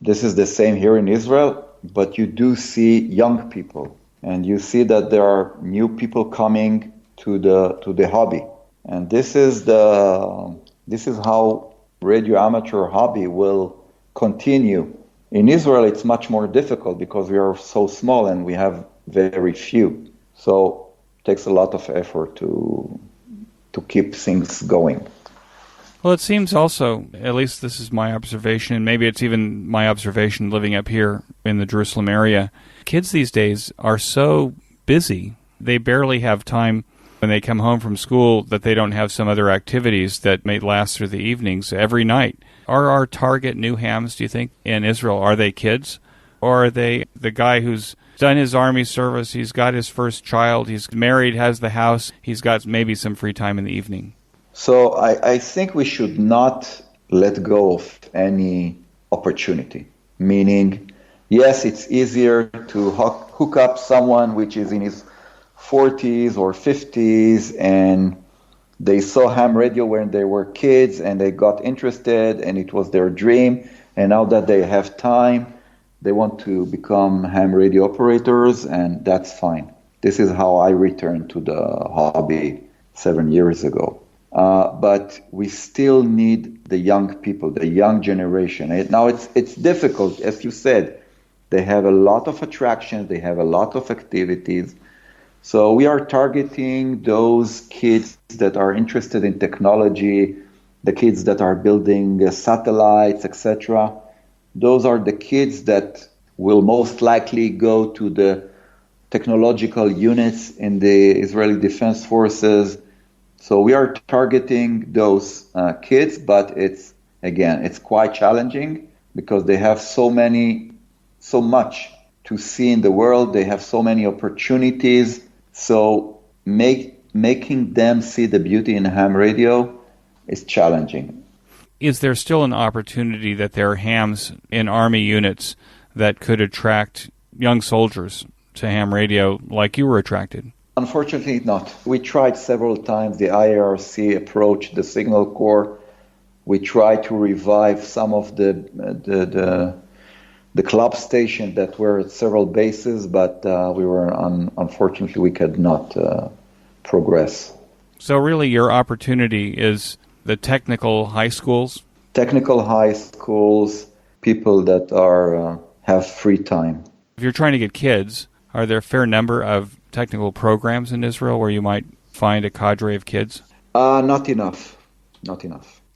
this is the same here in Israel, but you do see young people. And you see that there are new people coming to the hobby, and this is how radio amateur hobby will continue. In Israel, it's much more difficult because we are so small and we have very few. So it takes a lot of effort to keep things going.
Well, it seems also, at least this is my observation, and maybe it's even my observation living up here in the Jerusalem area, kids these days are so busy, they barely have time when they come home from school that they don't have some other activities that may last through the evenings every night. Are our target new hams, do you think, in Israel, are they kids? Or are they the guy who's done his army service, he's got his first child, he's married, has the house, he's got maybe some free time in the evening?
So I think we should not let go of any opportunity, meaning, yes, it's easier to hook up someone which is in his 40s or 50s and they saw ham radio when they were kids and they got interested and it was their dream, and now that they have time, they want to become ham radio operators, and that's fine. This is how I returned to the hobby 7 years ago. But we still need the young people, the young generation. Now it's difficult, as you said. They have a lot of attractions, they have a lot of activities. So we are targeting those kids that are interested in technology, the kids that are building satellites, etc. Those are the kids that will most likely go to the technological units in the Israeli Defense Forces. So we are targeting those kids, but it's quite challenging because they have so much to see in the world. They have so many opportunities. So making them see the beauty in ham radio is challenging.
Is there still an opportunity that there are hams in Army units that could attract young soldiers to ham radio like you were attracted?
Unfortunately not. We tried several times. The IRC approached the Signal Corps. We tried to revive some of the club stations that were at several bases, but unfortunately we could not progress.
So really your opportunity is the technical high schools?
Technical high schools, people that have free time.
If you're trying to get kids, are there a fair number of technical programs in Israel where you might find a cadre of kids?
Not enough.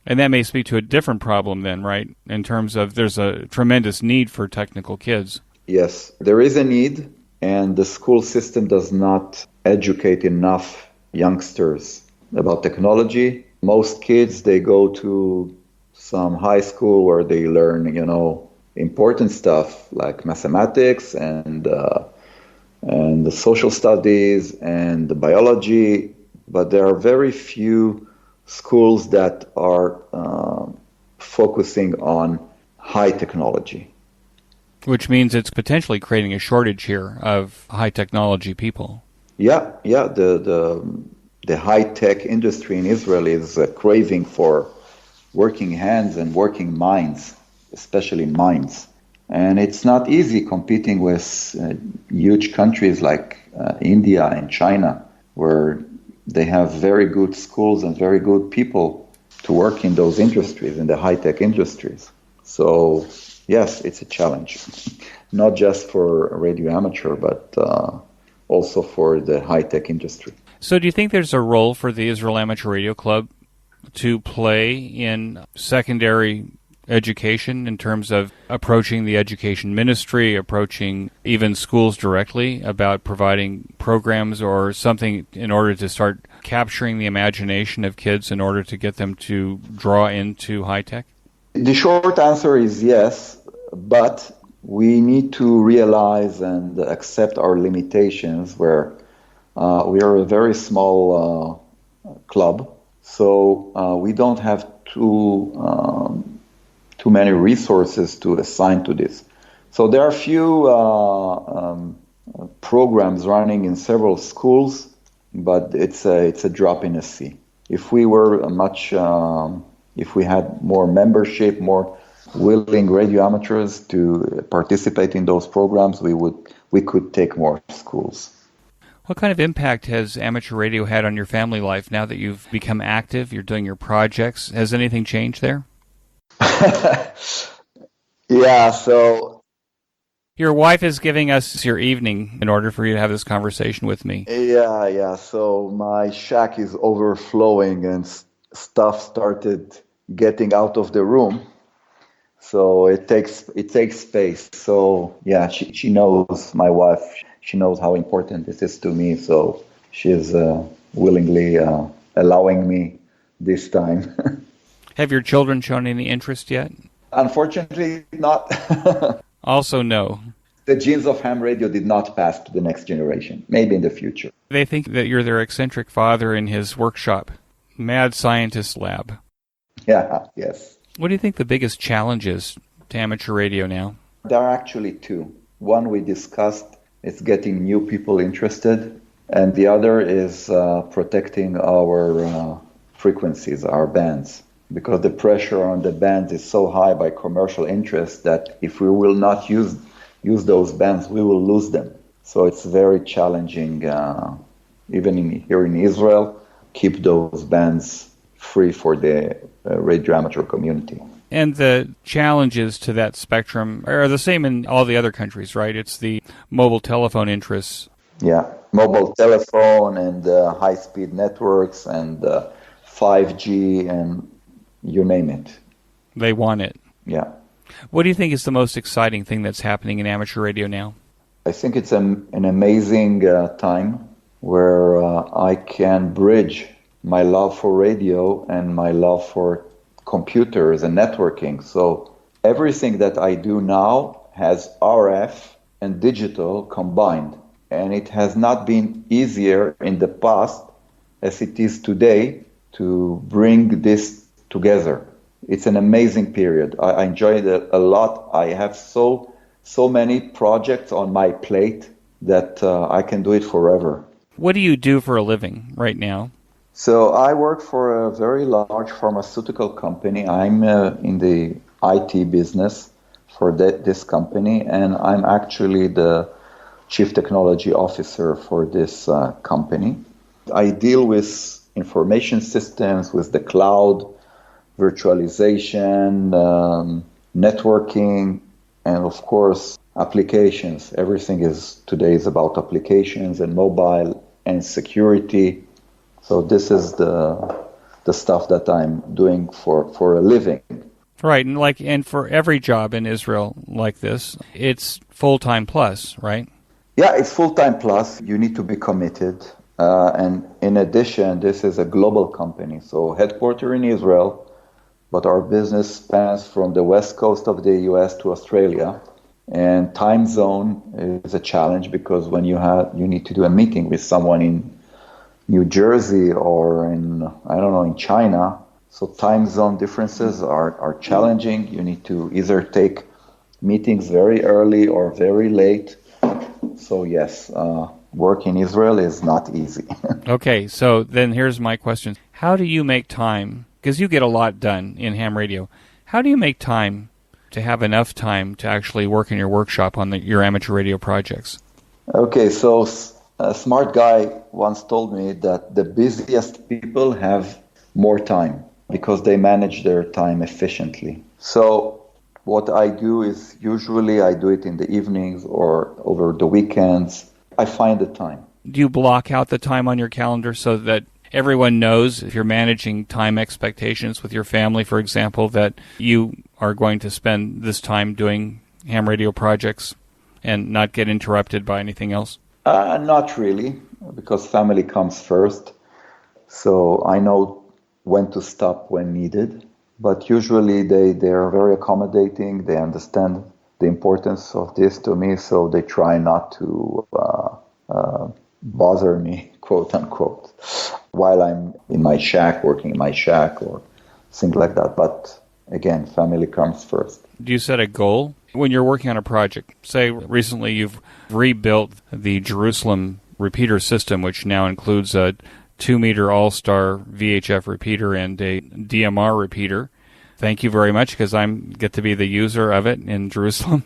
And that may speak to a different problem then, right? In terms of there's a tremendous need for technical kids.
Yes, there is a need, and the school system does not educate enough youngsters about technology. Most kids, they go to some high school where they learn, important stuff like mathematics and the social studies and the biology, but there are very few schools that are focusing on high technology.
Which means it's potentially creating a shortage here of high technology people.
Yeah. The high-tech industry in Israel is craving for working hands and working minds, especially minds. And it's not easy competing with huge countries like India and China, where they have very good schools and very good people to work in those industries, in the high-tech industries. So, yes, it's a challenge, not just for radio amateur, but also for the high-tech industry.
So do you think there's a role for the Israel Amateur Radio Club to play in secondary education in terms of approaching the education ministry, approaching even schools directly about providing programs or something in order to start capturing the imagination of kids in order to get them to draw into high-tech?
The short answer is yes, but we need to realize and accept our limitations where we are a very small club, so we don't have too many resources to assign to this. So there are a few programs running in several schools, but it's a drop in the sea. If we were if we had more membership, more willing radio amateurs to participate in those programs, we could take more schools.
What kind of impact has amateur radio had on your family life now that you've become active, you're doing your projects? Has anything changed there?
Yeah, so...
Your wife is giving us your evening in order for you to have this conversation with me.
Yeah, so my shack is overflowing and stuff started getting out of the room. So it takes space. So yeah, she knows, my wife, she knows how important this is to me. So she's willingly allowing me this time.
Have your children shown any interest yet?
Unfortunately, not.
Also, no.
The genes of ham radio did not pass to the next generation. Maybe in the future.
They think that you're their eccentric father in his workshop, mad scientist lab.
Yeah, yes.
What do you think the biggest challenge is to amateur radio now?
There are actually two. One we discussed is getting new people interested, and the other is protecting our frequencies, our bands. Because the pressure on the bands is so high by commercial interest that if we will not use those bands, we will lose them. So it's very challenging, even here in Israel, keep those bands free for the radio amateur community.
And the challenges to that spectrum are the same in all the other countries, right? It's the mobile telephone interests.
Yeah, mobile telephone and high-speed networks and 5G and you name it.
They want it.
Yeah.
What do you think is the most exciting thing that's happening in amateur radio now?
I think it's an amazing time where I can bridge my love for radio and my love for computers and networking. So everything that I do now has RF and digital combined. And it has not been easier in the past as it is today to bring this together. It's an amazing period. I enjoyed it a lot. I have so many projects on my plate that I can do it forever.
What do you do for a living right now?
So I work for a very large pharmaceutical company. I'm in the IT business for this company, and I'm actually the chief technology officer for this company. I deal with information systems, with the cloud, virtualization, networking, and of course, applications. Everything today is about applications and mobile and security. So this is the stuff that I'm doing for a living.
Right, and for every job in Israel like this, it's full-time plus, right?
Yeah, it's full-time plus. You need to be committed. And in addition, this is a global company. So headquartered in Israel, but our business spans from the west coast of the US to Australia. And time zone is a challenge because when you need to do a meeting with someone in New Jersey or in China, so time zone differences are challenging. You need to either take meetings very early or very late. So yes, work in Israel is not easy.
Okay, so then here's my question. How do you make time? Because you get a lot done in ham radio. How do you make time to have enough time to actually work in your workshop on your amateur radio projects?
Okay, so a smart guy once told me that the busiest people have more time because they manage their time efficiently. So what I do is usually I do it in the evenings or over the weekends. I find the time.
Do you block out the time on your calendar so that everyone knows, if you're managing time expectations with your family, for example, that you are going to spend this time doing ham radio projects and not get interrupted by anything else?
Not really, because family comes first. So I know when to stop when needed. But usually they are very accommodating. They understand the importance of this to me, so they try not to bother me, quote unquote, while I'm in my shack, working in my shack or things like that. But again, family comes first.
Do you set a goal when you're working on a project? Say recently you've rebuilt the Jerusalem repeater system, which now includes a 2-meter all-star VHF repeater and a DMR repeater. Thank you very much, because I get to be the user of it in Jerusalem.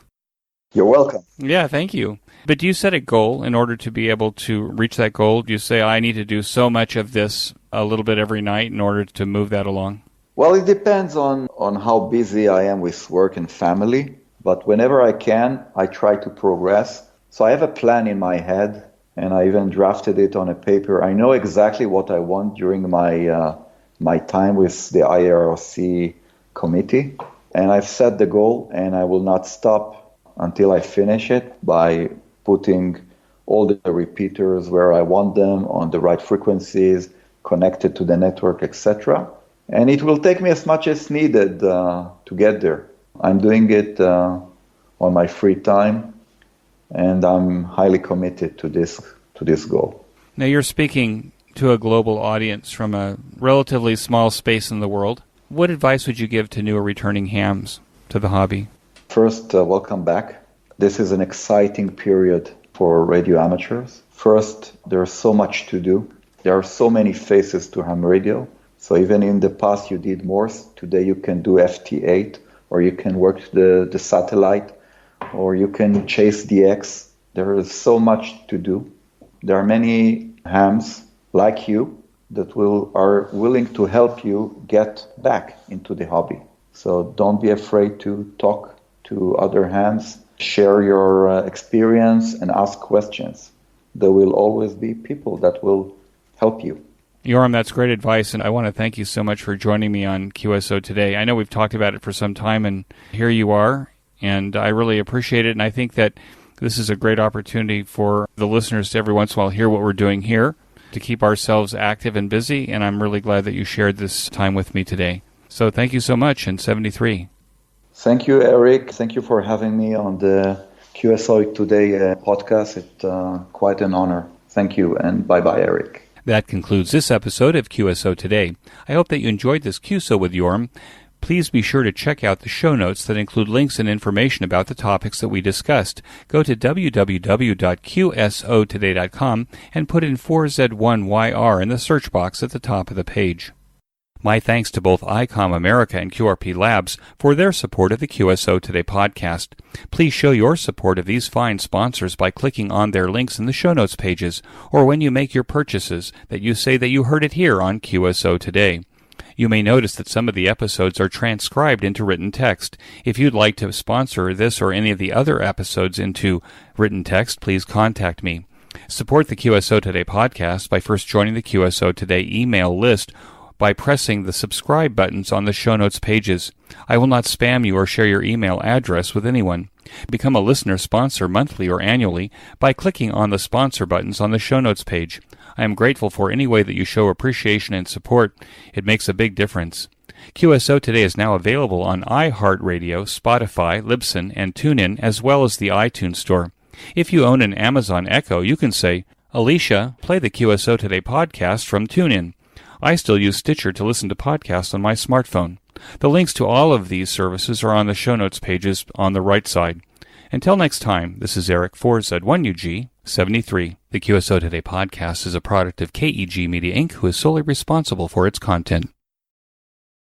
You're welcome.
Yeah, thank you. But do you set a goal in order to be able to reach that goal? Do you say, I need to do so much of this a little bit every night in order to move that along?
Well, it depends on how busy I am with work and family. But whenever I can, I try to progress. So I have a plan in my head, and I even drafted it on a paper. I know exactly what I want during my time with the IRC committee. And I've set the goal, and I will not stop until I finish it by putting all the repeaters where I want them on the right frequencies, connected to the network, etc. And it will take me as much as needed to get there. I'm doing it on my free time, and I'm highly committed to this goal.
Now you're speaking to a global audience from a relatively small space in the world. What advice would you give to new or returning hams to the hobby?
First, welcome back. This is an exciting period for radio amateurs. First, there's so much to do. There are so many faces to ham radio. So even in the past you did Morse, today you can do FT8, or you can work the satellite, or you can chase DX. There is so much to do. There are many hams like you that are willing to help you get back into the hobby. So don't be afraid to talk to other hams, share your experience and ask questions. There will always be people that will help you.
Yoram, that's great advice, and I want to thank you so much for joining me on QSO today. I know we've talked about it for some time, and here you are, and I really appreciate it, and I think that this is a great opportunity for the listeners to every once in a while hear what we're doing here, to keep ourselves active and busy, and I'm really glad that you shared this time with me today. So thank you so much, and 73.
Thank you, Eric. Thank you for having me on the QSO Today podcast. It's quite an honor. Thank you, and bye-bye, Eric.
That concludes this episode of QSO Today. I hope that you enjoyed this QSO with Yoram. Please be sure to check out the show notes that include links and information about the topics that we discussed. Go to www.qsotoday.com and put in 4Z1YR in the search box at the top of the page. My thanks to both ICOM America and QRP Labs for their support of the QSO Today podcast. Please show your support of these fine sponsors by clicking on their links in the show notes pages, or when you make your purchases, that you say that you heard it here on QSO Today. You may notice that some of the episodes are transcribed into written text. If you'd like to sponsor this or any of the other episodes into written text, please contact me. Support the QSO Today podcast by first joining the QSO Today email list by pressing the subscribe buttons on the show notes pages. I will not spam you or share your email address with anyone. Become a listener sponsor monthly or annually by clicking on the sponsor buttons on the show notes page. I am grateful for any way that you show appreciation and support. It makes a big difference. QSO Today is now available on iHeartRadio, Spotify, Libsyn, and TuneIn, as well as the iTunes Store. If you own an Amazon Echo, you can say, "Alicia, play the QSO Today podcast from TuneIn." I still use Stitcher to listen to podcasts on my smartphone. The links to all of these services are on the show notes pages on the right side. Until next time, this is Eric 4Z1UG 73. The QSO Today podcast is a product of KEG Media Inc., who is solely responsible for its content.